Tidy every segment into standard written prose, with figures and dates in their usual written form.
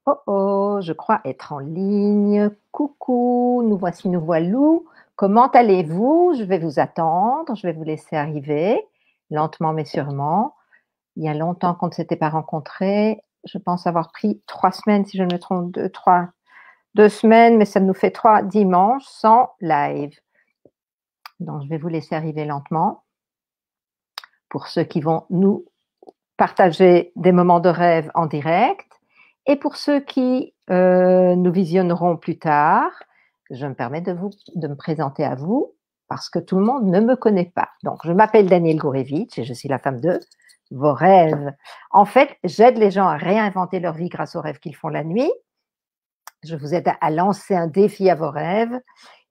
Oh oh, je crois être en ligne. Coucou, nous voici, nous voilou. Comment allez-vous? Je vais vous attendre, je vais vous laisser arriver, lentement mais sûrement. Il y a longtemps qu'on ne s'était pas rencontrés. Je pense avoir pris 3 semaines, si je ne me trompe, 2 semaines, mais ça nous fait 3 dimanches sans live. Donc, je vais vous laisser arriver lentement. Pour ceux qui vont nous partager des moments de rêve en direct. Et pour ceux qui nous visionneront plus tard, je me permets de me présenter à vous parce que tout le monde ne me connaît pas. Donc, je m'appelle Danielle Gourevitch et je suis la femme de vos rêves. En fait, j'aide les gens à réinventer leur vie grâce aux rêves qu'ils font la nuit. Je vous aide à lancer un défi à vos rêves.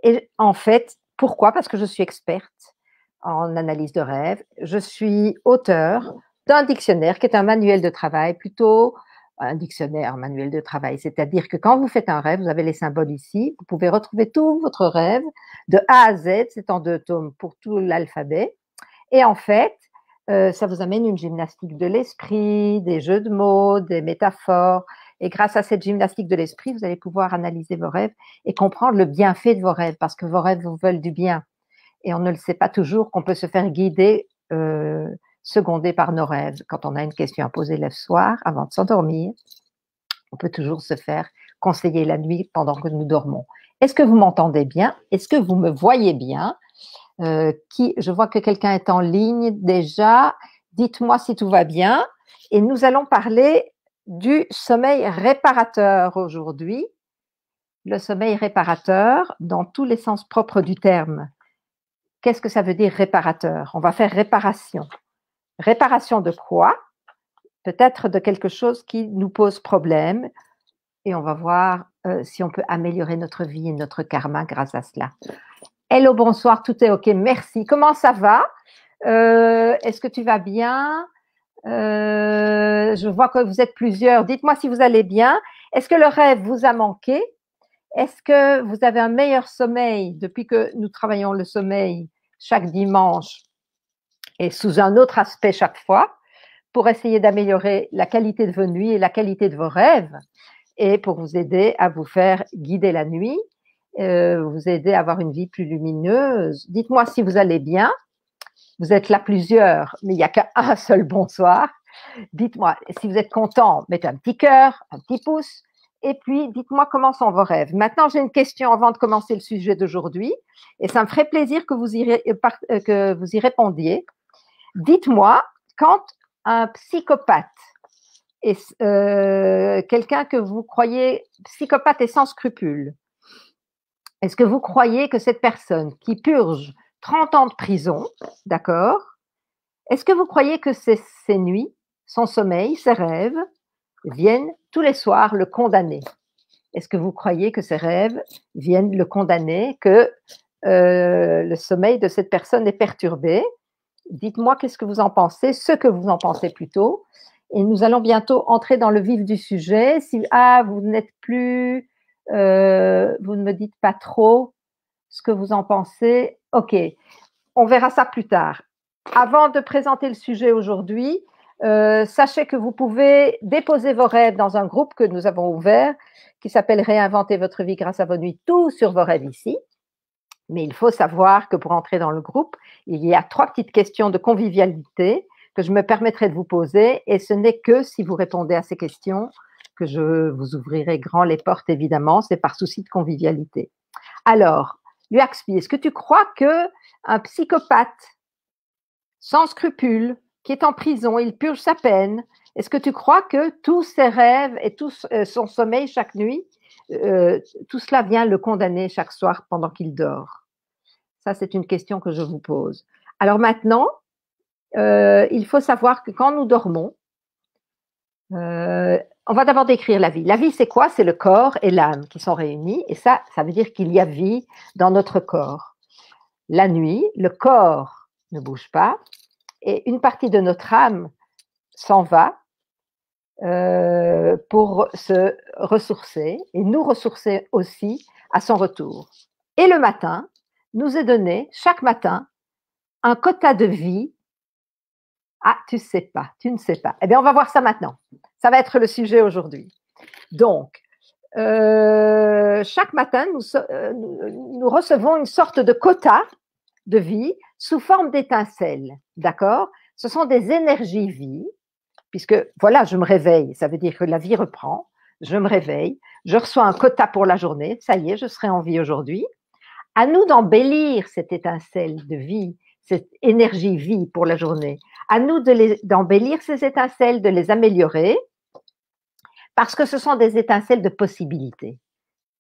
Et en fait, pourquoi? Parce que je suis experte en analyse de rêves. Je suis auteure d'un dictionnaire qui est un manuel de travail, plutôt un dictionnaire, un manuel de travail. C'est-à-dire que quand vous faites un rêve, vous avez les symboles ici, vous pouvez retrouver tout votre rêve de A à Z, c'est en 2 tomes pour tout l'alphabet. Et en fait, ça vous amène une gymnastique de l'esprit, des jeux de mots, des métaphores. Et grâce à cette gymnastique de l'esprit, vous allez pouvoir analyser vos rêves et comprendre le bienfait de vos rêves, parce que vos rêves vous veulent du bien. Et on ne le sait pas toujours qu'on peut se faire guider, seconder par nos rêves. Quand on a une question à poser le soir, avant de s'endormir, on peut toujours se faire conseiller la nuit pendant que nous dormons. Est-ce que vous m'entendez bien? Est-ce que vous me voyez bien? Je vois que quelqu'un est en ligne déjà. Dites-moi si tout va bien. Et nous allons parler du sommeil réparateur aujourd'hui. Le sommeil réparateur dans tous les sens propres du terme. Qu'est-ce que ça veut dire réparateur? On va faire réparation. Réparation de quoi? Peut-être de quelque chose qui nous pose problème et on va voir si on peut améliorer notre vie et notre karma grâce à cela. Hello, bonsoir, tout est OK, merci. Comment ça va? Est-ce que tu vas bien? Je vois que vous êtes plusieurs. Dites-moi si vous allez bien. Est-ce que le rêve vous a manqué? Est-ce que vous avez un meilleur sommeil depuis que nous travaillons le sommeil chaque dimanche et sous un autre aspect chaque fois pour essayer d'améliorer la qualité de vos nuits et la qualité de vos rêves et pour vous aider à vous faire guider la nuit, vous aider à avoir une vie plus lumineuse. Dites-moi si vous allez bien. Vous êtes là plusieurs, mais il n'y a qu'un seul bonsoir. Dites-moi si vous êtes content, mettez un petit cœur, un petit pouce. Et puis, dites-moi comment sont vos rêves. Maintenant, j'ai une question avant de commencer le sujet d'aujourd'hui. Et ça me ferait plaisir que vous y répondiez. Dites-moi, quand un psychopathe est quelqu'un que vous croyez psychopathe et sans scrupules, est-ce que vous croyez que cette personne qui purge 30 ans de prison, d'accord, est-ce que vous croyez que ses nuits, son sommeil, ses rêves viennent tous les soirs le condamner? Est-ce que vous croyez que ses rêves viennent le condamner, que le sommeil de cette personne est perturbé? Dites-moi qu'est-ce que vous en pensez, ce que vous en pensez plutôt. Et nous allons bientôt entrer dans le vif du sujet. Si vous n'êtes plus, vous ne me dites pas trop ce que vous en pensez. OK, on verra ça plus tard. Avant de présenter le sujet aujourd'hui, sachez que vous pouvez déposer vos rêves dans un groupe que nous avons ouvert qui s'appelle Réinventer votre vie grâce à vos nuits, tout sur vos rêves ici. Mais il faut savoir que pour entrer dans le groupe, il y a 3 petites questions de convivialité que je me permettrai de vous poser et ce n'est que si vous répondez à ces questions que je vous ouvrirai grand les portes, évidemment, c'est par souci de convivialité. Alors, Luaxpi, est-ce que tu crois qu'un psychopathe sans scrupules, qui est en prison, il purge sa peine, est-ce que tu crois que tous ses rêves et tout son sommeil chaque nuit, tout cela vient le condamner chaque soir pendant qu'il dort? Ça, c'est une question que je vous pose. Alors maintenant, il faut savoir que quand nous dormons, on va d'abord décrire la vie. La vie, c'est quoi? C'est le corps et l'âme qui sont réunis. Et ça veut dire qu'il y a vie dans notre corps. La nuit, le corps ne bouge pas et une partie de notre âme s'en va pour se ressourcer et nous ressourcer aussi à son retour. Et le matin, nous est donné chaque matin un quota de vie. Ah, tu ne sais pas. Eh bien, on va voir ça maintenant. Ça va être le sujet aujourd'hui. Donc, chaque matin, nous recevons une sorte de quota de vie sous forme d'étincelles, d'accord? Ce sont des énergies vie, puisque voilà, je me réveille, ça veut dire que la vie reprend, je me réveille, je reçois un quota pour la journée, ça y est, je serai en vie aujourd'hui. À nous d'embellir cette étincelle de vie, cette énergie vie pour la journée. À nous d'embellir ces étincelles, de les améliorer, parce que ce sont des étincelles de possibilités.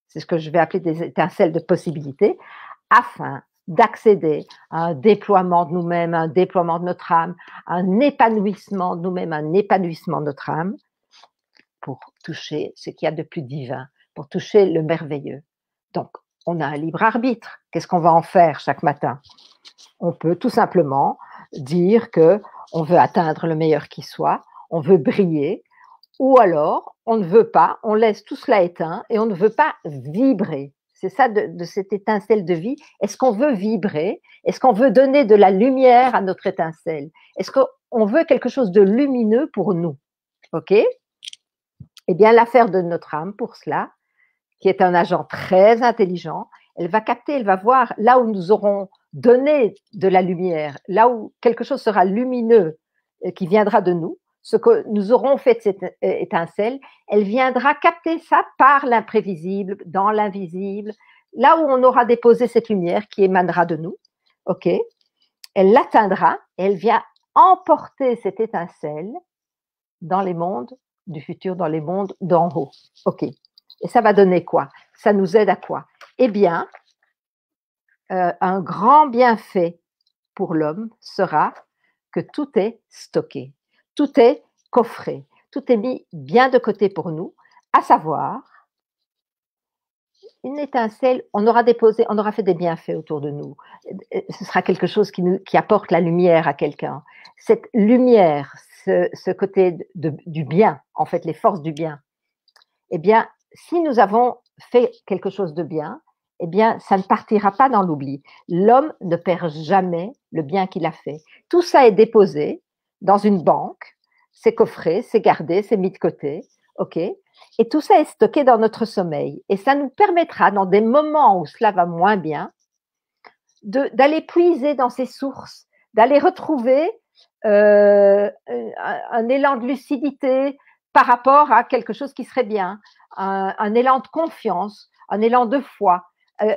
C'est ce que je vais appeler des étincelles de possibilités, afin d'accéder à un déploiement de nous-mêmes, un déploiement de notre âme, un épanouissement de nous-mêmes, un épanouissement de notre âme, pour toucher ce qu'il y a de plus divin, pour toucher le merveilleux. Donc, on a un libre arbitre. Qu'est-ce qu'on va en faire chaque matin? On peut tout simplement dire que on veut atteindre le meilleur qui soit, on veut briller, ou alors on ne veut pas, on laisse tout cela éteint et on ne veut pas vibrer. C'est ça de cette étincelle de vie. Est-ce qu'on veut vibrer? Est-ce qu'on veut donner de la lumière à notre étincelle? Est-ce qu'on veut quelque chose de lumineux pour nous? OK? Eh bien, l'affaire de notre âme, pour cela, qui est un agent très intelligent, elle va capter, elle va voir là où nous aurons donné de la lumière, là où quelque chose sera lumineux qui viendra de nous, ce que nous aurons fait de cette étincelle, elle viendra capter ça par l'imprévisible, dans l'invisible, là où on aura déposé cette lumière qui émanera de nous, ok? Elle l'atteindra et elle vient emporter cette étincelle dans les mondes du futur, dans les mondes d'en haut, ok? Et ça va donner quoi? Ça nous aide à quoi? Eh bien, un grand bienfait pour l'homme sera que tout est stocké, tout est coffré, tout est mis bien de côté pour nous, à savoir une étincelle, on aura déposé, on aura fait des bienfaits autour de nous. Ce sera quelque chose qui apporte la lumière à quelqu'un. Cette lumière, ce côté du bien, en fait, les forces du bien. Eh bien, si nous avons fait quelque chose de bien, eh bien, ça ne partira pas dans l'oubli. L'homme ne perd jamais le bien qu'il a fait. Tout ça est déposé dans une banque, c'est coffré, c'est gardé, c'est mis de côté, ok? Et tout ça est stocké dans notre sommeil. Et ça nous permettra, dans des moments où cela va moins bien, d'aller puiser dans ces sources, d'aller retrouver un élan de lucidité par rapport à quelque chose qui serait bien, un élan de confiance, un élan de foi,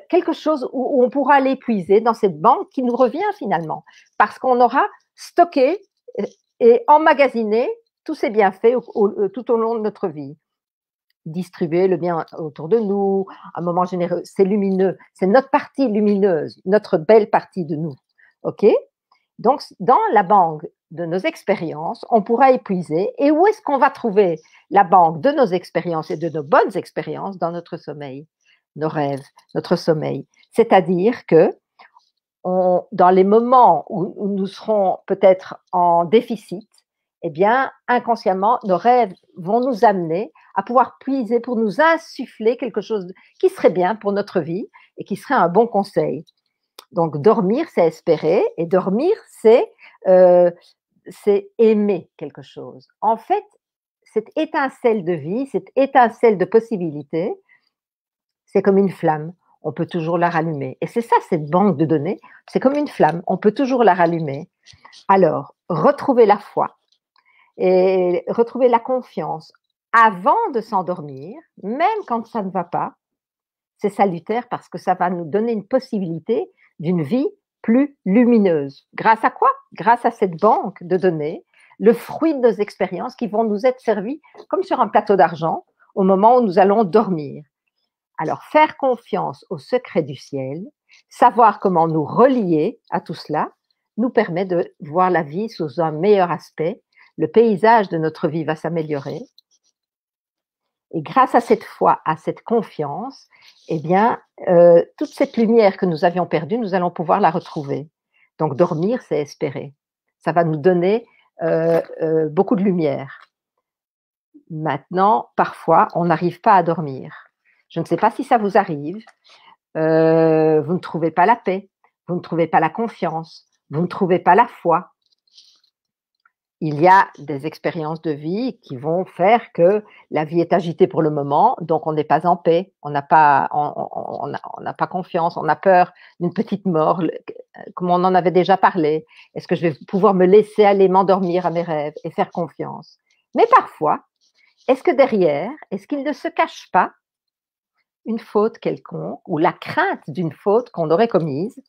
quelque chose où on pourra aller puiser dans cette banque qui nous revient finalement, parce qu'on aura stocké et emmagasiné tous ces bienfaits tout au long de notre vie. Distribuer le bien autour de nous, un moment généreux, c'est lumineux, c'est notre partie lumineuse, notre belle partie de nous, ok? Donc, dans la banque de nos expériences, on pourra épuiser. Et où est-ce qu'on va trouver la banque de nos expériences et de nos bonnes expériences? Dans notre sommeil, nos rêves, notre sommeil. C'est-à-dire que dans les moments où nous serons peut-être en déficit, eh bien, inconsciemment, nos rêves vont nous amener à pouvoir puiser pour nous insuffler quelque chose qui serait bien pour notre vie et qui serait un bon conseil. Donc, dormir, c'est espérer, et dormir, c'est aimer quelque chose. En fait, cette étincelle de vie, cette étincelle de possibilité, c'est comme une flamme. On peut toujours la rallumer. Et c'est ça, cette banque de données, c'est comme une flamme. On peut toujours la rallumer. Alors, retrouver la foi et retrouver la confiance avant de s'endormir, même quand ça ne va pas, c'est salutaire parce que ça va nous donner une possibilité d'une vie plus lumineuse. Grâce à quoi? Grâce à cette banque de données, le fruit de nos expériences qui vont nous être servies comme sur un plateau d'argent au moment où nous allons dormir. Alors, faire confiance au secret du ciel, savoir comment nous relier à tout cela, nous permet de voir la vie sous un meilleur aspect. Le paysage de notre vie va s'améliorer. Et grâce à cette foi, à cette confiance, eh bien, toute cette lumière que nous avions perdue, nous allons pouvoir la retrouver. Donc, dormir, c'est espérer. Ça va nous donner beaucoup de lumière. Maintenant, parfois, on n'arrive pas à dormir. Je ne sais pas si ça vous arrive. Vous ne trouvez pas la paix, vous ne trouvez pas la confiance, vous ne trouvez pas la foi. il y a des expériences de vie qui vont faire que la vie est agitée pour le moment, donc on n'est pas en paix, on n'a pas, on n'a pas confiance, on a peur d'une petite mort, comme on en avait déjà parlé. Est-ce que je vais pouvoir me laisser aller m'endormir à mes rêves et faire confiance? Mais parfois, est-ce que derrière, est-ce qu'il ne se cache pas une faute quelconque ou la crainte d'une faute qu'on aurait commise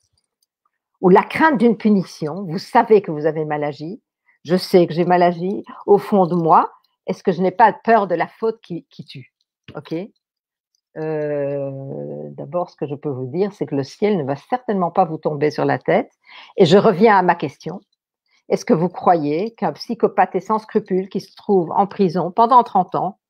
ou la crainte d'une punition? Vous savez que vous avez mal agi. Je sais que j'ai mal agi au fond de moi. Est-ce que je n'ai pas peur de la faute qui tue? Ok. D'abord, ce que je peux vous dire, c'est que le ciel ne va certainement pas vous tomber sur la tête. Et je reviens à ma question. Est-ce que vous croyez qu'un psychopathe et sans scrupules qui se trouve en prison pendant 30 ans,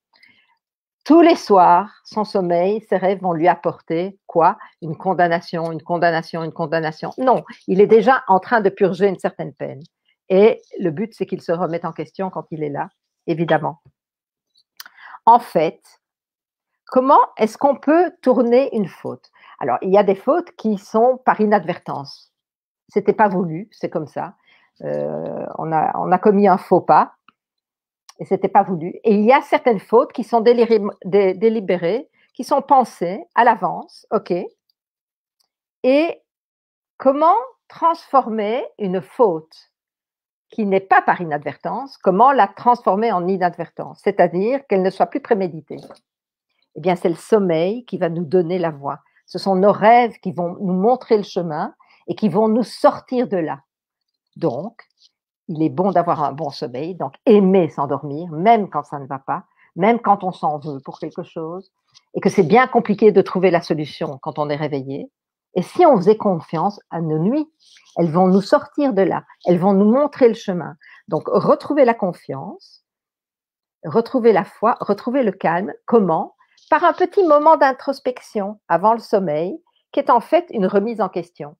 tous les soirs, son sommeil, ses rêves vont lui apporter quoi? Une condamnation, une condamnation, une condamnation. Non, il est déjà en train de purger une certaine peine. Et le but, c'est qu'il se remette en question quand il est là, évidemment. En fait, comment est-ce qu'on peut tourner une faute? Alors, il y a des fautes qui sont par inadvertance. C'était pas voulu, c'est comme ça. On a commis un faux pas et c'était pas voulu. Et il y a certaines fautes qui sont délibérées, qui sont pensées à l'avance, ok. Et comment transformer une faute qui n'est pas par inadvertance, comment la transformer en inadvertance, c'est-à-dire qu'elle ne soit plus préméditée? Eh bien, c'est le sommeil qui va nous donner la voie. Ce sont nos rêves qui vont nous montrer le chemin et qui vont nous sortir de là. Donc, il est bon d'avoir un bon sommeil, donc aimer s'endormir, même quand ça ne va pas, même quand on s'en veut pour quelque chose, et que c'est bien compliqué de trouver la solution quand on est réveillé. Et si on faisait confiance à nos nuits, elles vont nous sortir de là, elles vont nous montrer le chemin. Donc, retrouver la confiance, retrouver la foi, retrouver le calme. Comment? Par un petit moment d'introspection avant le sommeil, qui est en fait une remise en question.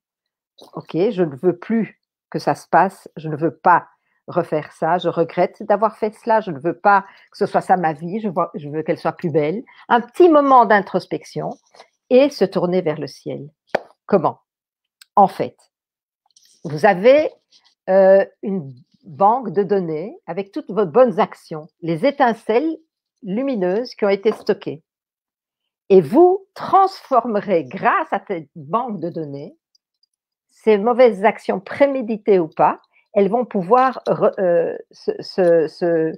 Ok, je ne veux plus que ça se passe, je ne veux pas refaire ça, je regrette d'avoir fait cela, je ne veux pas que ce soit ça ma vie, je veux qu'elle soit plus belle. Un petit moment d'introspection et se tourner vers le ciel. Comment? En fait, vous avez une banque de données avec toutes vos bonnes actions, les étincelles lumineuses qui ont été stockées. Et vous transformerez grâce à cette banque de données ces mauvaises actions préméditées ou pas, elles vont pouvoir se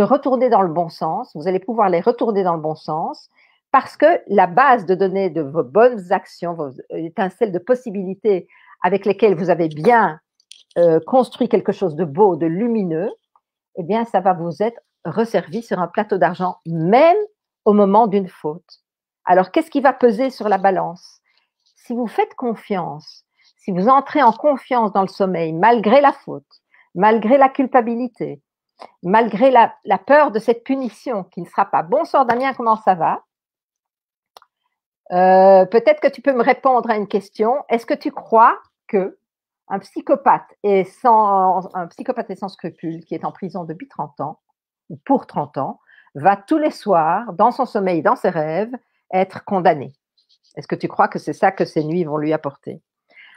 retourner dans le bon sens. Vous allez pouvoir les retourner dans le bon sens parce que la base de données de vos bonnes actions, vos étincelles de possibilités avec lesquelles vous avez bien construit quelque chose de beau, de lumineux, eh bien, ça va vous être resservi sur un plateau d'argent, même au moment d'une faute. Alors, qu'est-ce qui va peser sur la balance? Si vous faites confiance, si vous entrez en confiance dans le sommeil, malgré la faute, malgré la culpabilité, malgré la peur de cette punition qui ne sera pas. Bonsoir Damien, comment ça va? Peut-être que tu peux me répondre à une question. Est-ce que tu crois que un psychopathe sans scrupules qui est en prison depuis 30 ans, ou pour 30 ans, va tous les soirs, dans son sommeil, dans ses rêves, être condamné? Est-ce que tu crois que c'est ça que ces nuits vont lui apporter?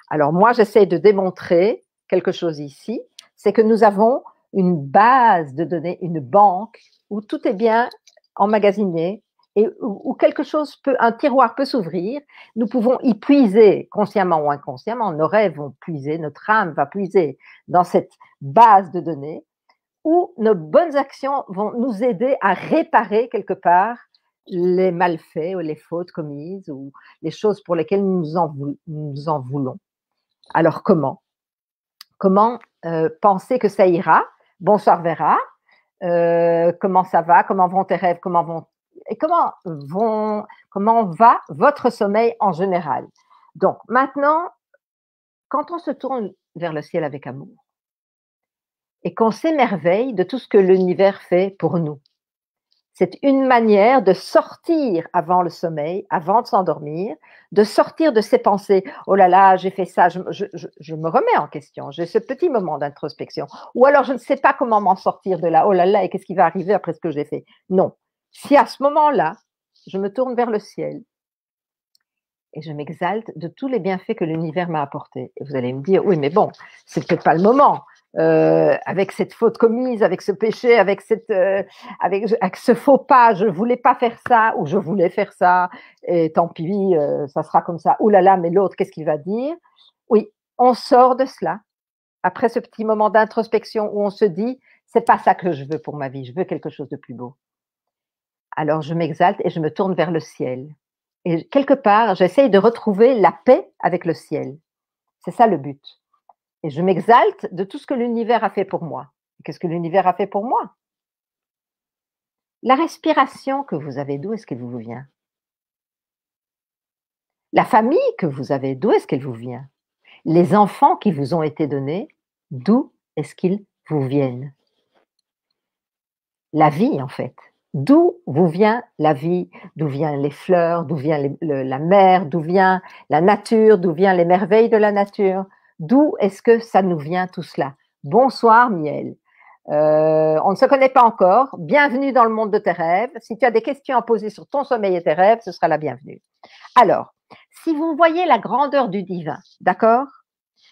Alors moi, j'essaie de démontrer quelque chose ici, c'est que nous avons une base de données, une banque où tout est bien emmagasiné et où quelque chose un tiroir peut s'ouvrir. Nous pouvons y puiser, consciemment ou inconsciemment, nos rêves vont puiser, notre âme va puiser dans cette base de données où nos bonnes actions vont nous aider à réparer quelque part les malfaits ou les fautes commises ou les choses pour lesquelles nous en voulons. Alors comment penser que ça ira? Bonsoir Vera, comment ça va? Comment vont tes rêves? Comment va votre sommeil en général? Donc maintenant, quand on se tourne vers le ciel avec amour et qu'on s'émerveille de tout ce que l'univers fait pour nous, c'est une manière de sortir avant le sommeil, avant de s'endormir, de sortir de ces pensées. Oh là là, j'ai fait ça, je me remets en question, j'ai ce petit moment d'introspection. Ou alors, je ne sais pas comment m'en sortir de là. Oh là là, et qu'est-ce qui va arriver après ce que j'ai fait? Non. Si à ce moment-là, je me tourne vers le ciel et je m'exalte de tous les bienfaits que l'univers m'a apportés. Et vous allez me dire, oui, mais bon, c'est peut-être pas le moment. avec cette faute commise, avec ce péché, avec ce faux pas, je voulais pas faire ça ou je voulais faire ça et tant pis, ça sera comme ça. Ouh là là, mais l'autre, qu'est-ce qu'il va dire? Oui, on sort de cela après ce petit moment d'introspection où on se dit c'est pas ça que je veux pour ma vie, je veux quelque chose de plus beau. Alors je m'exalte et je me tourne vers le ciel. Et quelque part, j'essaye de retrouver la paix avec le ciel. C'est ça le but. Et je m'exalte de tout ce que l'univers a fait pour moi. Qu'est-ce que l'univers a fait pour moi? La respiration que vous avez, d'où est-ce qu'elle vous vient? La famille que vous avez, d'où est-ce qu'elle vous vient? Les enfants qui vous ont été donnés, d'où est-ce qu'ils vous viennent? La vie, en fait. D'où vous vient la vie? D'où viennent les fleurs? D'où vient la mer? D'où vient la nature? D'où viennent les merveilles de la nature? D'où est-ce que ça nous vient tout cela? Bonsoir Miel. On ne se connaît pas encore. Bienvenue dans le monde de tes rêves. Si tu as des questions à poser sur ton sommeil et tes rêves, ce sera la bienvenue. Alors, si vous voyez la grandeur du divin, d'accord,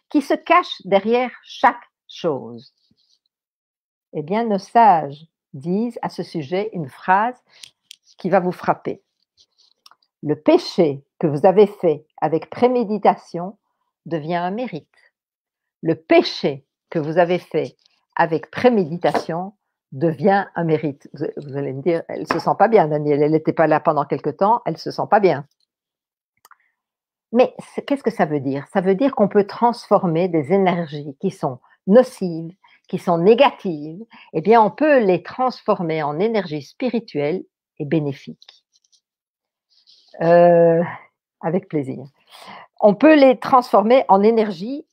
qui se cache derrière chaque chose, eh bien, nos sages disent à ce sujet une phrase qui va vous frapper. Le péché que vous avez fait avec préméditation devient un mérite. Le péché que vous avez fait avec préméditation devient un mérite. Vous allez me dire, elle ne se sent pas bien, Danielle, elle n'était pas là pendant quelque temps, elle ne se sent pas bien. Mais qu'est-ce que ça veut dire? Ça veut dire qu'on peut transformer des énergies qui sont nocives, qui sont négatives, eh bien on peut les transformer en énergie spirituelle et bénéfique. Avec plaisir. On peut les transformer en énergie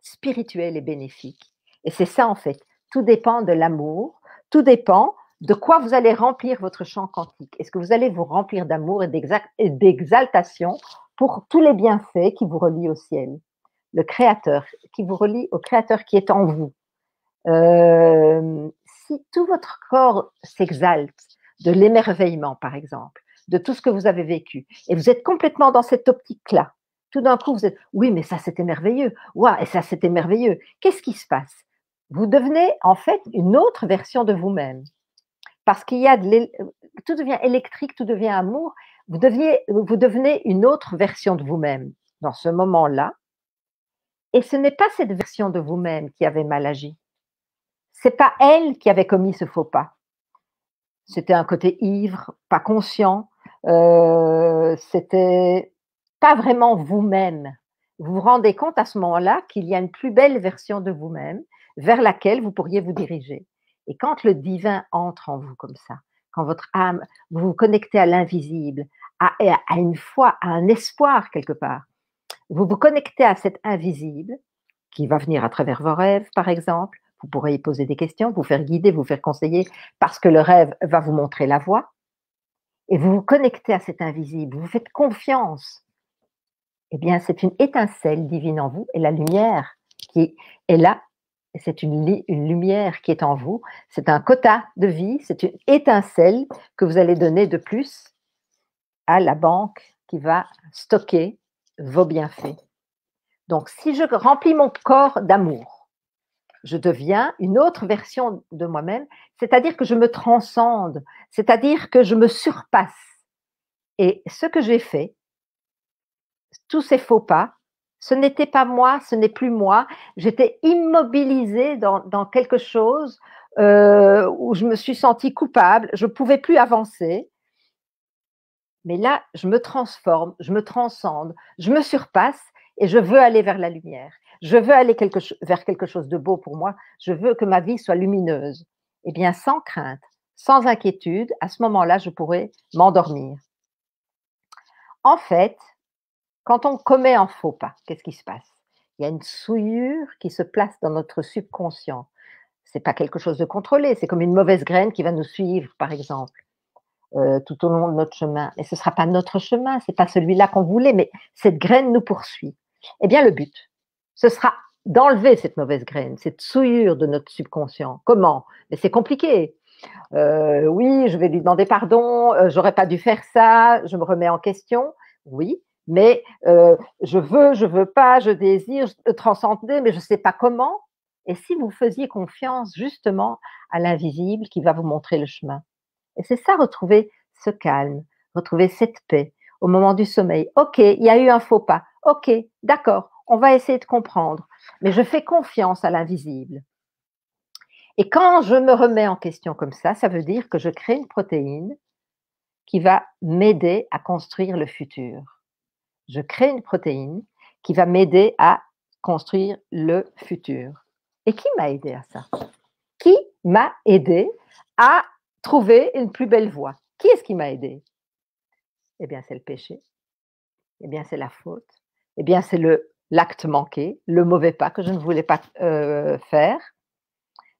spirituelle et bénéfique. Et c'est ça en fait. Tout dépend de l'amour, tout dépend de quoi vous allez remplir votre champ quantique. Est-ce que vous allez vous remplir d'amour et d'exaltation pour tous les bienfaits qui vous relient au ciel, le Créateur, qui vous relie au Créateur qui est en vous. Si tout votre corps s'exalte de l'émerveillement, par exemple, de tout ce que vous avez vécu, et vous êtes complètement dans cette optique-là, tout d'un coup, vous êtes « oui, mais ça, c'était merveilleux. Waouh, et ça, c'était merveilleux. » Qu'est-ce qui se passe? Vous devenez en fait une autre version de vous-même. Parce qu'il y a tout devient électrique, tout devient amour. Vous devenez une autre version de vous-même dans ce moment-là. Et ce n'est pas cette version de vous-même qui avait mal agi. C'est pas elle qui avait commis ce faux pas. C'était un côté ivre, pas conscient. C'était pas vraiment vous-même. Vous vous rendez compte à ce moment-là qu'il y a une plus belle version de vous-même vers laquelle vous pourriez vous diriger. Et quand le divin entre en vous comme ça, quand votre âme, vous vous connectez à l'invisible, à une foi, à un espoir quelque part, vous vous connectez à cet invisible qui va venir à travers vos rêves, par exemple. Vous pourrez y poser des questions, vous faire guider, vous faire conseiller, parce que le rêve va vous montrer la voie. Et vous vous connectez à cet invisible, vous faites confiance. Eh bien, c'est une étincelle divine en vous, et la lumière qui est là, c'est une lumière qui est en vous, c'est un quota de vie, c'est une étincelle que vous allez donner de plus à la banque qui va stocker vos bienfaits. Donc, si je remplis mon corps d'amour, je deviens une autre version de moi-même, c'est-à-dire que je me transcende, c'est-à-dire que je me surpasse. Et ce que j'ai fait, tous ces faux pas, ce n'était pas moi, ce n'est plus moi. J'étais immobilisée dans quelque chose où je me suis sentie coupable, je ne pouvais plus avancer. Mais là, je me transforme, je me transcende, je me surpasse et je veux aller vers la lumière. Je veux aller vers quelque chose de beau pour moi. Je veux que ma vie soit lumineuse. Eh bien, sans crainte, sans inquiétude, à ce moment-là, je pourrais m'endormir. En fait, quand on commet un faux pas, qu'est-ce qui se passe? Il y a une souillure qui se place dans notre subconscient. Ce n'est pas quelque chose de contrôlé, c'est comme une mauvaise graine qui va nous suivre, par exemple. Tout au long de notre chemin. Et ce ne sera pas notre chemin, ce n'est pas celui-là qu'on voulait, mais cette graine nous poursuit. Eh bien, le but, ce sera d'enlever cette mauvaise graine, cette souillure de notre subconscient. Comment? Mais c'est compliqué. Oui, je vais lui demander pardon, j'aurais pas dû faire ça, je me remets en question. Oui, mais je veux pas, je désire transcender, mais je ne sais pas comment. Et si vous faisiez confiance justement à l'invisible qui va vous montrer le chemin? Et c'est ça, retrouver ce calme, retrouver cette paix au moment du sommeil. OK, il y a eu un faux pas. OK, d'accord, on va essayer de comprendre, mais je fais confiance à l'invisible. Et quand je me remets en question comme ça veut dire que je crée une protéine qui va m'aider à construire le futur. Je crée une protéine qui va m'aider à construire le futur. Et qui m'a aidé à ça? Qui m'a aidé à trouver une plus belle voie? Qui est-ce qui m'a aidé? Eh bien, c'est le péché. Eh bien, c'est la faute. Eh bien, c'est l'acte manqué, le mauvais pas que je ne voulais pas faire.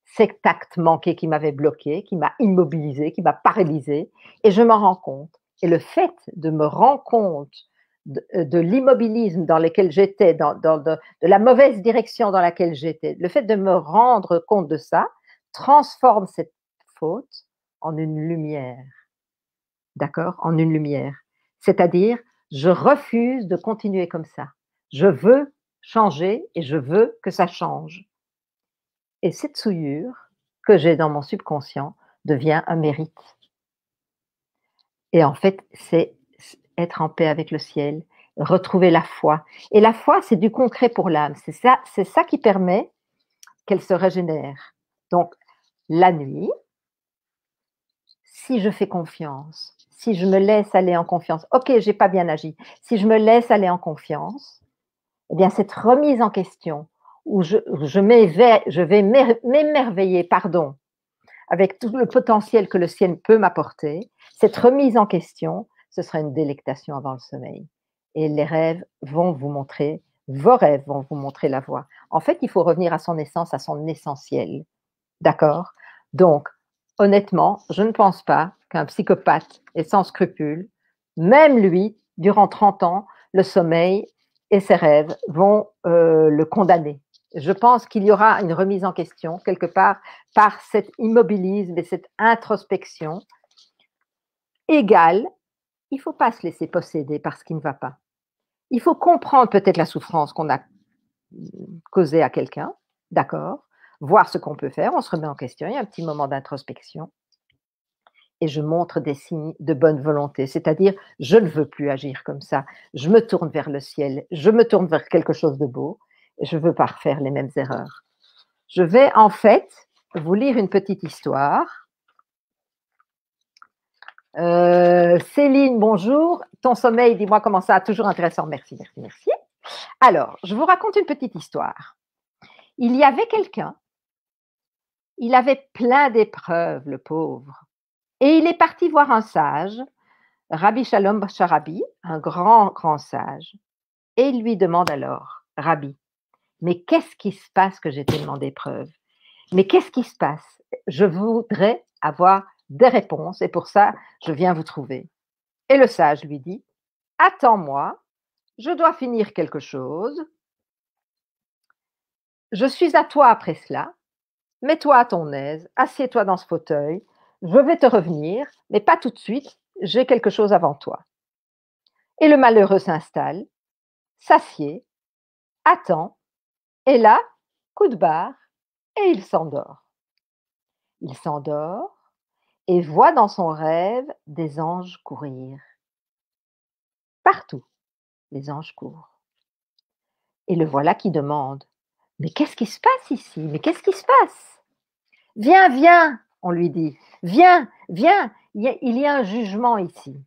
Cet acte manqué qui m'avait bloqué, qui m'a immobilisé, qui m'a paralysé, et je m'en rends compte. Et le fait de me rendre compte de l'immobilisme dans lequel j'étais, de la mauvaise direction dans laquelle j'étais, le fait de me rendre compte de ça transforme cette faute en une lumière. D'accord? En une lumière. C'est-à-dire, je refuse de continuer comme ça. Je veux changer et je veux que ça change. Et cette souillure que j'ai dans mon subconscient devient un mérite. Et en fait, c'est être en paix avec le ciel, retrouver la foi. Et la foi, c'est du concret pour l'âme. C'est ça qui permet qu'elle se régénère. Donc, la nuit, si je fais confiance, si je me laisse aller en confiance, ok, j'ai pas bien agi, si je me laisse aller en confiance, eh bien, cette remise en question, où je vais m'émerveiller, pardon, avec tout le potentiel que le ciel peut m'apporter, cette remise en question, ce sera une délectation avant le sommeil. Et les rêves vont vous montrer, vos rêves vont vous montrer la voie. En fait, il faut revenir à son essence, à son essentiel. D'accord? Donc, honnêtement, je ne pense pas qu'un psychopathe est sans scrupules, même lui, durant 30 ans, le sommeil et ses rêves vont le condamner. Je pense qu'il y aura une remise en question quelque part par cet immobilisme et cette introspection égale. Il ne faut pas se laisser posséder par ce qui ne va pas. Il faut comprendre peut-être la souffrance qu'on a causée à quelqu'un, d'accord, voir ce qu'on peut faire, on se remet en question, il y a un petit moment d'introspection et je montre des signes de bonne volonté, c'est-à-dire je ne veux plus agir comme ça, je me tourne vers le ciel, je me tourne vers quelque chose de beau et je ne veux pas refaire les mêmes erreurs. Je vais en fait vous lire une petite histoire. Céline, bonjour. Ton sommeil, dis-moi comment ça, toujours intéressant. Merci, merci, merci. Alors, je vous raconte une petite histoire. Il y avait quelqu'un, il avait plein d'épreuves, le pauvre, et il est parti voir un sage, Rabbi Shalom Sharabi, un grand, grand sage, et il lui demande alors, Rabbi, mais qu'est-ce qui se passe que j'ai tellement d'épreuves? Mais qu'est-ce qui se passe? Je voudrais avoir des réponses et pour ça, je viens vous trouver. Et le sage lui dit, attends-moi, je dois finir quelque chose. Je suis à toi après cela. Mets-toi à ton aise, assieds-toi dans ce fauteuil. Je vais te revenir, mais pas tout de suite. J'ai quelque chose avant toi. Et le malheureux s'installe, s'assied, attend, et là, coup de barre, et il s'endort. Il s'endort et voit dans son rêve des anges courir. Partout, les anges courent. Et le voilà qui demande, mais qu'est-ce qui se passe ici? Mais qu'est-ce qui se passe? Viens, viens, on lui dit, viens, viens, il y a un jugement ici.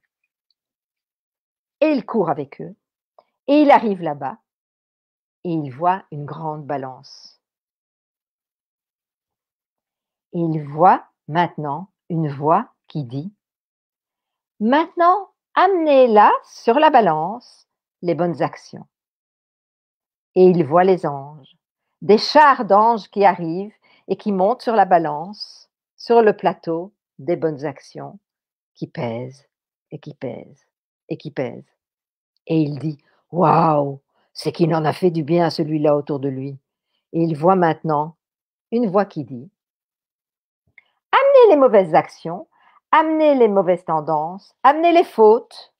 Et il court avec eux, et il arrive là-bas, et il voit une grande balance. Et il voit maintenant une voix qui dit, maintenant, amenez là sur la balance les bonnes actions. Et il voit les anges, des chars d'anges qui arrivent et qui montent sur la balance, sur le plateau des bonnes actions, qui pèsent et qui pèsent et qui pèsent. Et il dit, waouh, c'est qu'il en a fait du bien à celui-là autour de lui. Et il voit maintenant une voix qui dit, amenez les mauvaises actions, amenez les mauvaises tendances, amenez les fautes.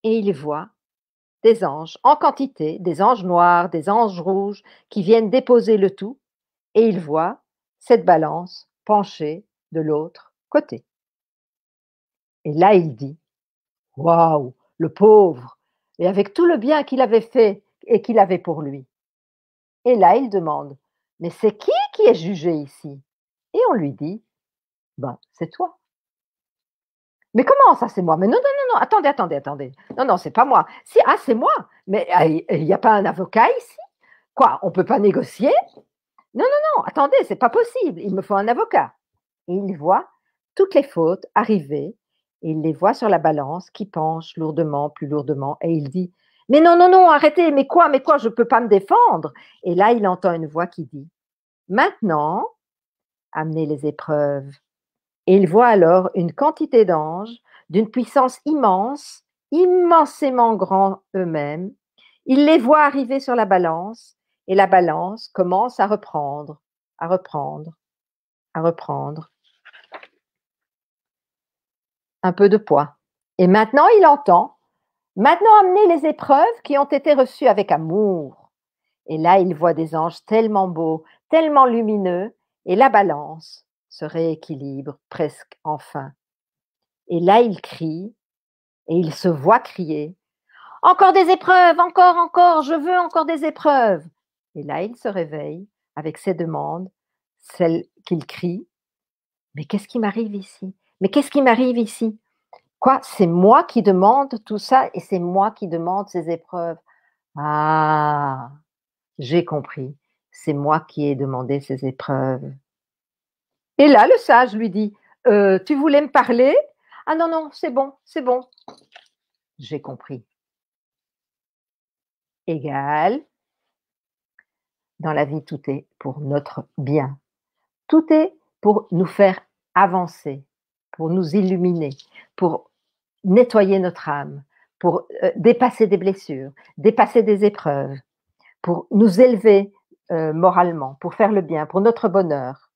Et il voit des anges en quantité, des anges noirs, des anges rouges, qui viennent déposer le tout, et il voit cette balance penchée de l'autre côté. Et là, il dit: «Waouh, le pauvre!» Et avec tout le bien qu'il avait fait et qu'il avait pour lui. Et là, il demande: «Mais c'est qui est jugé ici?» Et on lui dit: «Ben, c'est toi». «Mais comment ça, c'est moi?» «Mais non, non, non, non, attendez, attendez, attendez. Non, non, c'est pas moi. Si, ah, c'est moi. Mais il y a pas un avocat ici? Quoi, on peut pas négocier? Non, non, non, attendez, c'est pas possible. Il me faut un avocat». Et il voit toutes les fautes arriver et il les voit sur la balance qui penche lourdement, plus lourdement et il dit: «Mais non, non, non, arrêtez, mais quoi, je peux pas me défendre». Et là, il entend une voix qui dit: «Maintenant, amenez les épreuves». Et il voit alors une quantité d'anges d'une puissance immense, immensément grands eux-mêmes. Il les voit arriver sur la balance et la balance commence à reprendre, à reprendre, à reprendre un peu de poids. Et maintenant, il entend: «Maintenant, amenez les épreuves qui ont été reçues avec amour». Et là, il voit des anges tellement beaux, tellement lumineux, et la balance se rééquilibre presque enfin. Et là, il crie, et il se voit crier: «Encore des épreuves, encore, encore, je veux encore des épreuves». Et là, il se réveille avec ses demandes, celles qu'il crie: «Mais qu'est-ce qui m'arrive ici? Mais qu'est-ce qui m'arrive ici? Quoi, c'est moi qui demande tout ça et c'est moi qui demande ces épreuves? Ah, j'ai compris, c'est moi qui ai demandé ces épreuves». Et là, le sage lui dit: Tu voulais me parler? Ah non, non, c'est bon, c'est bon. J'ai compris. Égal, dans la vie, tout est pour notre bien. Tout est pour nous faire avancer, pour nous illuminer, pour nettoyer notre âme, pour dépasser des blessures, dépasser des épreuves, pour nous élever moralement, pour faire le bien, pour notre bonheur.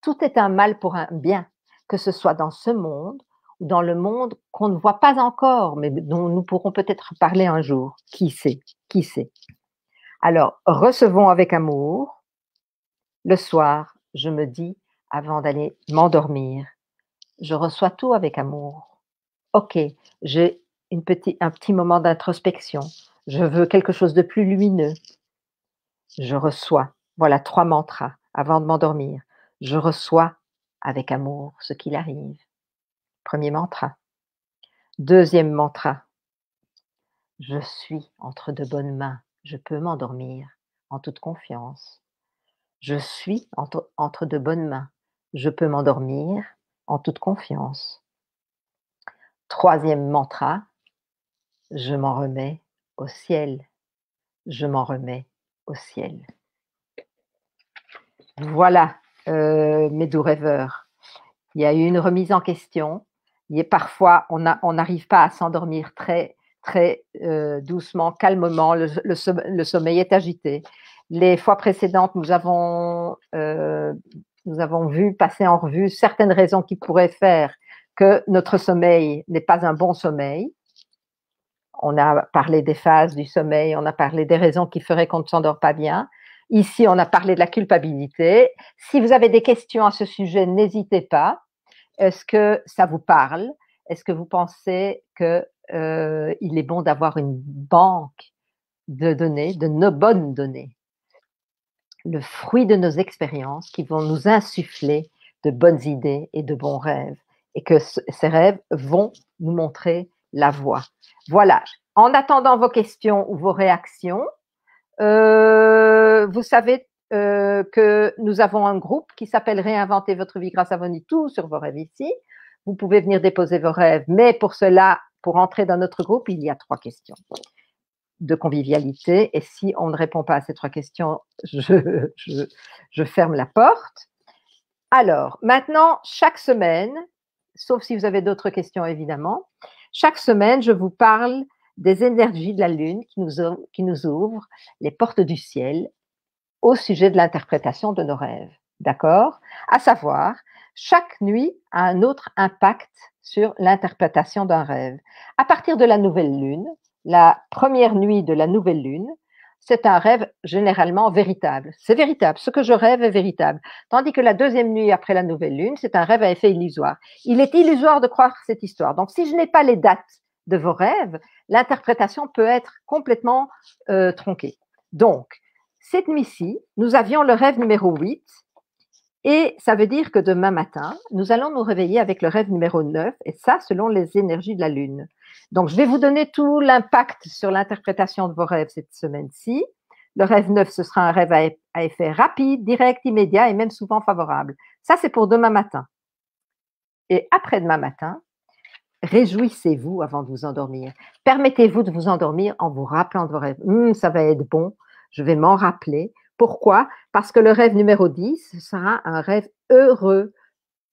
Tout est un mal pour un bien, que ce soit dans ce monde ou dans le monde qu'on ne voit pas encore, mais dont nous pourrons peut-être parler un jour. Qui sait? Qui sait? Alors, recevons avec amour. Le soir, je me dis, avant d'aller m'endormir, je reçois tout avec amour. OK, j'ai un petit moment d'introspection. Je veux quelque chose de plus lumineux. Je reçois. Voilà 3 mantras avant de m'endormir. Je reçois avec amour ce qu'il arrive. Premier mantra. Deuxième mantra. Je suis entre de bonnes mains. Je peux m'endormir en toute confiance. Je suis entre de bonnes mains. Je peux m'endormir en toute confiance. Troisième mantra. Je m'en remets au ciel. Je m'en remets au ciel. Voilà, mes doux rêveurs. Il y a eu une remise en question. Parfois, on n'arrive pas à s'endormir très, très doucement, calmement. Le sommeil est agité. Les fois précédentes, nous avons vu passer en revue certaines raisons qui pourraient faire que notre sommeil n'est pas un bon sommeil. On a parlé des phases du sommeil, on a parlé des raisons qui feraient qu'on ne s'endort pas bien. Ici, on a parlé de la culpabilité. Si vous avez des questions à ce sujet, n'hésitez pas. Est-ce que ça vous parle? Est-ce que vous pensez qu'il est bon d'avoir une banque de données, de nos bonnes données, le fruit de nos expériences qui vont nous insuffler de bonnes idées et de bons rêves, et que ces rêves vont nous montrer la voie. Voilà. En attendant vos questions ou vos réactions, vous savez que nous avons un groupe qui s'appelle Réinventer votre vie grâce à Vonitou sur vos rêves ici. Vous pouvez venir déposer vos rêves, mais pour cela, pour entrer dans notre groupe, il y a 3 questions de convivialité. Et si on ne répond pas à ces 3 questions, je ferme la porte. Alors, maintenant, chaque semaine, sauf si vous avez d'autres questions évidemment, chaque semaine, je vous parle des énergies de la Lune qui nous ouvrent les portes du ciel au sujet de l'interprétation de nos rêves. D'accord? À savoir, chaque nuit a un autre impact sur l'interprétation d'un rêve. À partir de la nouvelle Lune, la première nuit de la nouvelle lune, c'est un rêve généralement véritable. C'est véritable. Ce que je rêve est véritable. Tandis que la deuxième nuit après la nouvelle lune, c'est un rêve à effet illusoire. Il est illusoire de croire cette histoire. Donc, si je n'ai pas les dates de vos rêves, l'interprétation peut être complètement tronquée. Donc, cette nuit-ci, nous avions le rêve numéro 8 et ça veut dire que demain matin, nous allons nous réveiller avec le rêve numéro 9 et ça, selon les énergies de la lune. Donc, je vais vous donner tout l'impact sur l'interprétation de vos rêves cette semaine-ci. Le rêve 9, ce sera un rêve à effet rapide, direct, immédiat et même souvent favorable. Ça, c'est pour demain matin. Et après-demain matin, réjouissez-vous avant de vous endormir. Permettez-vous de vous endormir en vous rappelant de vos rêves. Ça va être bon, je vais m'en rappeler. Pourquoi? Parce que le rêve numéro 10 sera un rêve heureux,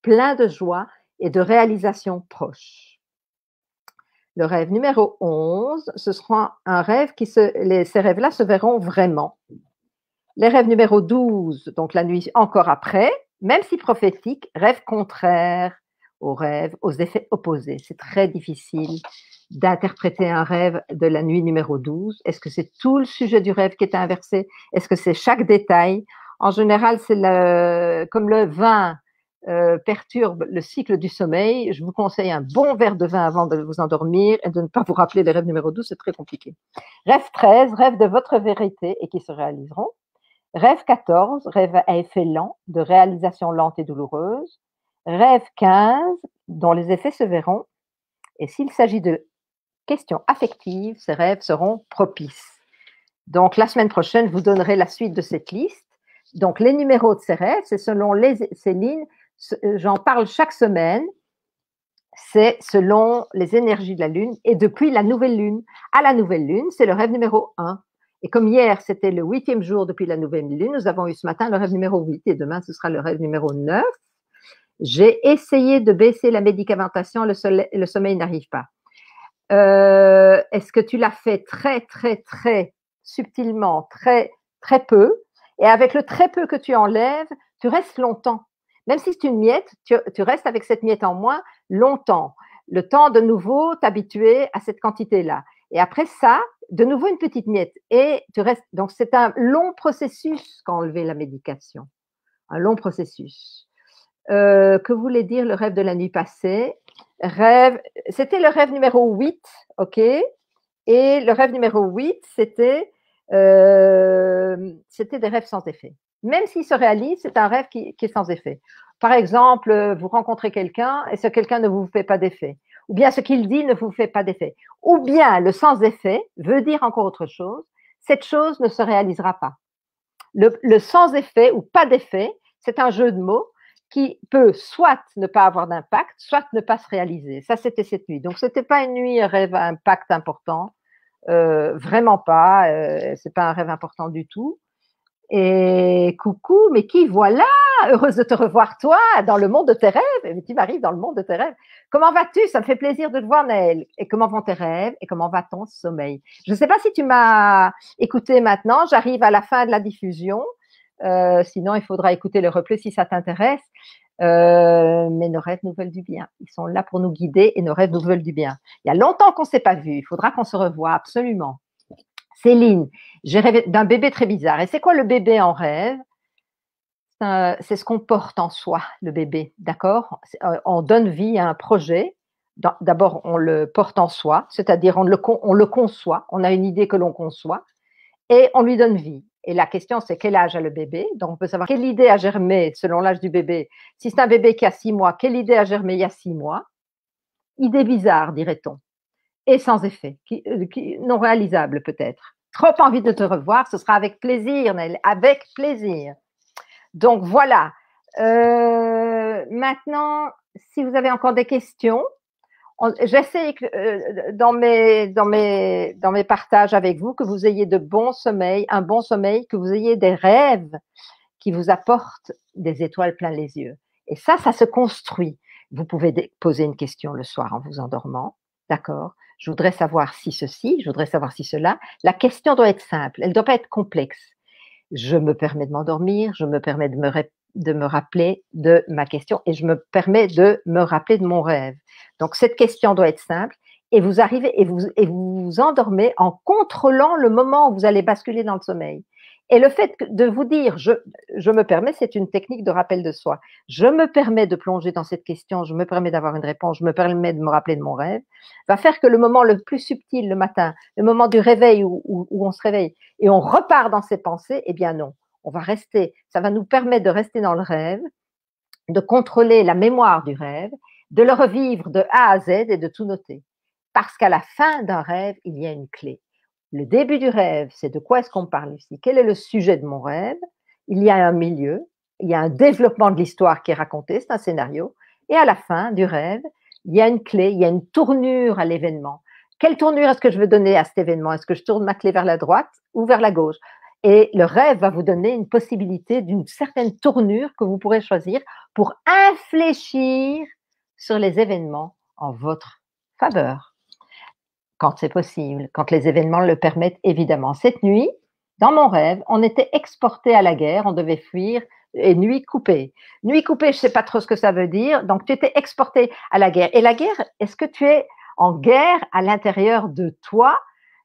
plein de joie et de réalisation proche. Le rêve numéro 11, ce sera un rêve ces rêves-là se verront vraiment. Les rêves numéro 12, donc la nuit encore après, même si prophétique, rêve contraire aux rêves, aux effets opposés. C'est très difficile d'interpréter un rêve de la nuit numéro 12. Est-ce que c'est tout le sujet du rêve qui est inversé? Est-ce que c'est chaque détail? En général, c'est comme le vin perturbe le cycle du sommeil. Je vous conseille un bon verre de vin avant de vous endormir et de ne pas vous rappeler les rêves numéro 12, c'est très compliqué. Rêve 13, rêve de votre vérité et qui se réaliseront. Rêve 14, rêve à effet lent, de réalisation lente et douloureuse. Rêve 15, dont les effets se verront. Et s'il s'agit de questions affectives, ces rêves seront propices. Donc, la semaine prochaine, je vous donnerai la suite de cette liste. Donc, les numéros de ces rêves, c'est selon ces lignes. J'en parle chaque semaine. C'est selon les énergies de la Lune et depuis la nouvelle Lune. À la nouvelle Lune, c'est le rêve numéro 1. Et comme hier, c'était le 8e jour depuis la nouvelle Lune, nous avons eu ce matin le rêve numéro 8 et demain, ce sera le rêve numéro 9. J'ai essayé de baisser la médicamentation, le sommeil n'arrive pas. Est-ce que tu l'as fait très, très, très subtilement, très, très peu? Et avec le très peu que tu enlèves, tu restes longtemps. Même si c'est une miette, tu restes avec cette miette en moins longtemps. Le temps de nouveau t'habituer à cette quantité-là. Et après ça, de nouveau une petite miette. Et tu restes. Donc, c'est un long processus qu'enlever la médication. Un long processus. Que voulait dire le rêve de la nuit passée? C'était le rêve numéro 8, ok? Et le rêve numéro 8, c'était des rêves sans effet. Même s'il se réalise, c'est un rêve qui est sans effet. Par exemple, vous rencontrez quelqu'un et ce quelqu'un ne vous fait pas d'effet. Ou bien ce qu'il dit ne vous fait pas d'effet. Ou bien le sans effet veut dire encore autre chose. Cette chose ne se réalisera pas. Le sans effet ou pas d'effet, c'est un jeu de mots qui peut soit ne pas avoir d'impact, soit ne pas se réaliser. Ça, c'était cette nuit. Donc, ce n'était pas une nuit rêve à impact important. Vraiment pas. C'est pas un rêve important du tout. Et coucou, mais qui voilà, heureuse de te revoir toi dans le monde de tes rêves. Et tu m'arrives dans le monde de tes rêves. Comment vas-tu? Ça me fait plaisir de te voir, Naël. Et comment vont tes rêves? Et comment va ton sommeil? Je ne sais pas si tu m'as écouté maintenant. J'arrive à la fin de la diffusion. Sinon, il faudra écouter le replay si ça t'intéresse. Mais nos rêves nous veulent du bien. Ils sont là pour nous guider et nos rêves nous veulent du bien. Il y a longtemps qu'on ne s'est pas vu. Il faudra qu'on se revoie absolument. Céline, j'ai rêvé d'un bébé très bizarre. Et c'est quoi le bébé en rêve? C'est ce qu'on porte en soi, le bébé, d'accord? On donne vie à un projet. D'abord, on le porte en soi, c'est-à-dire on le conçoit. On a une idée que l'on conçoit et on lui donne vie. Et la question, c'est quel âge a le bébé? Donc, on peut savoir quelle idée a germé selon l'âge du bébé. Si c'est un bébé qui a 6 mois, quelle idée a germé il y a 6 mois? Idée bizarre, dirait-on. Et sans effet, non réalisable peut-être. Trop envie de te revoir, ce sera avec plaisir, Nel, avec plaisir. Donc voilà. Maintenant, si vous avez encore des questions, j'essaie dans mes partages avec vous que vous ayez de bons sommeils, un bon sommeil, que vous ayez des rêves qui vous apportent des étoiles plein les yeux. Et ça se construit. Vous pouvez poser une question le soir en vous endormant, d'accord? Je voudrais savoir si ceci, je voudrais savoir si cela. La question doit être simple, elle ne doit pas être complexe. Je me permets de m'endormir, je me permets de me rappeler de ma question et je me permets de me rappeler de mon rêve. Donc, cette question doit être simple et vous arrivez et vous vous endormez en contrôlant le moment où vous allez basculer dans le sommeil. Et le fait de vous dire, je me permets, c'est une technique de rappel de soi. Je me permets de plonger dans cette question, je me permets d'avoir une réponse, je me permets de me rappeler de mon rêve, va faire que le moment le plus subtil le matin, le moment du réveil où on se réveille et on repart dans ses pensées, eh bien non, on va rester, ça va nous permettre de rester dans le rêve, de contrôler la mémoire du rêve, de le revivre de A à Z et de tout noter. Parce qu'à la fin d'un rêve, il y a une clé. Le début du rêve, c'est de quoi est-ce qu'on parle ici? Quel est le sujet de mon rêve? Il y a un milieu, il y a un développement de l'histoire qui est raconté, c'est un scénario. Et à la fin du rêve, il y a une clé, il y a une tournure à l'événement. Quelle tournure est-ce que je veux donner à cet événement? Est-ce que je tourne ma clé vers la droite ou vers la gauche? Et le rêve va vous donner une possibilité d'une certaine tournure que vous pourrez choisir pour infléchir sur les événements en votre faveur, quand c'est possible, quand les événements le permettent évidemment. Cette nuit, dans mon rêve, on était exporté à la guerre, on devait fuir, et nuit coupée. Nuit coupée, je ne sais pas trop ce que ça veut dire, donc tu étais exporté à la guerre. Et la guerre, est-ce que tu es en guerre à l'intérieur de toi?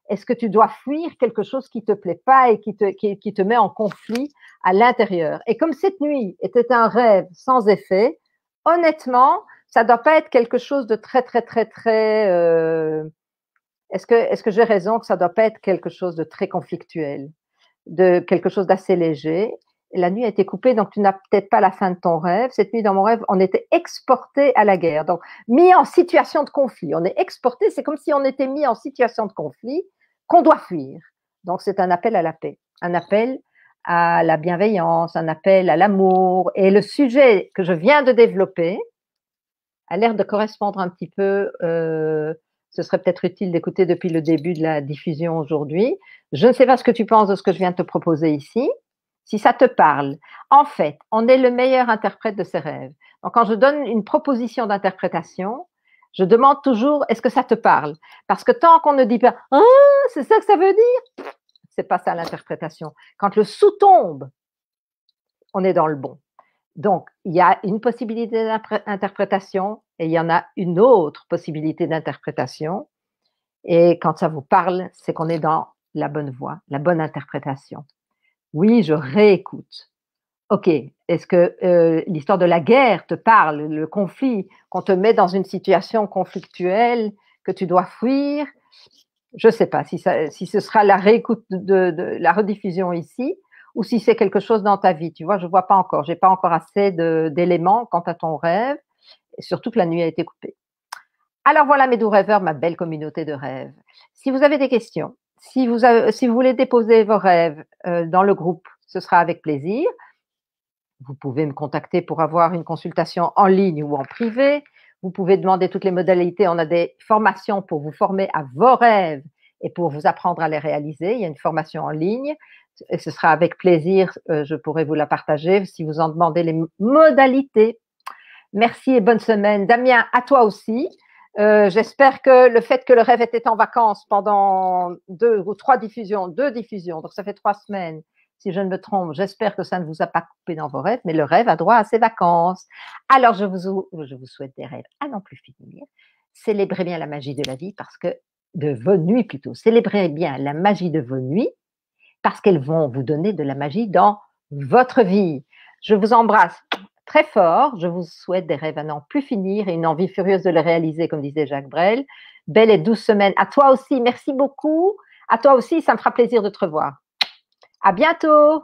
Est-ce que tu dois fuir quelque chose qui ne te plaît pas et qui te met en conflit à l'intérieur? Et comme cette nuit était un rêve sans effet, honnêtement, ça ne doit pas être quelque chose de très, très, très, très… Est-ce que j'ai raison que ça ne doit pas être quelque chose de très conflictuel, de quelque chose d'assez léger? La nuit a été coupée, donc tu n'as peut-être pas la fin de ton rêve. Cette nuit, dans mon rêve, on était exporté à la guerre, donc mis en situation de conflit. On est exporté, c'est comme si on était mis en situation de conflit qu'on doit fuir. Donc c'est un appel à la paix, un appel à la bienveillance, un appel à l'amour. Et le sujet que je viens de développer a l'air de correspondre un petit peu… ce serait peut-être utile d'écouter depuis le début de la diffusion aujourd'hui. Je ne sais pas ce que tu penses de ce que je viens de te proposer ici. Si ça te parle, en fait, on est le meilleur interprète de ses rêves. Donc, quand je donne une proposition d'interprétation, je demande toujours, est-ce que ça te parle? Parce que tant qu'on ne dit pas, ah, c'est ça que ça veut dire, c'est pas ça l'interprétation. Quand le sous tombe, on est dans le bon. Donc, il y a une possibilité d'interprétation et il y en a une autre possibilité d'interprétation. Et quand ça vous parle, c'est qu'on est dans la bonne voie, la bonne interprétation. Oui, je réécoute. Ok, est-ce que l'histoire de la guerre te parle, le conflit, qu'on te met dans une situation conflictuelle, que tu dois fuir? Je ne sais pas si ce sera la réécoute de la rediffusion ici ou si c'est quelque chose dans ta vie. Tu vois, je ne vois pas encore. Je n'ai pas encore assez d'éléments quant à ton rêve, et surtout que la nuit a été coupée. Alors voilà mes doux rêveurs, ma belle communauté de rêves. Si vous avez des questions, si vous voulez déposer vos rêves dans le groupe, ce sera avec plaisir. Vous pouvez me contacter pour avoir une consultation en ligne ou en privé. Vous pouvez demander toutes les modalités. On a des formations pour vous former à vos rêves et pour vous apprendre à les réaliser. Il y a une formation en ligne et ce sera avec plaisir. Je pourrai vous la partager si vous en demandez les modalités. Merci et bonne semaine. Damien, à toi aussi. J'espère que le fait que le rêve était en vacances pendant 2 ou 3 diffusions, 2 diffusions, donc ça fait 3 semaines, si je ne me trompe, j'espère que ça ne vous a pas coupé dans vos rêves, mais le rêve a droit à ses vacances. Alors, je vous souhaite des rêves à n'en plus finir. Célébrez bien la magie de la vie parce que, de vos nuits plutôt, célébrez bien la magie de vos nuits parce qu'elles vont vous donner de la magie dans votre vie. Je vous embrasse très fort. Je vous souhaite des rêves à n'en plus finir et une envie furieuse de les réaliser, comme disait Jacques Brel. Belle et douce semaine à toi aussi. Merci beaucoup. À toi aussi, ça me fera plaisir de te revoir. À bientôt.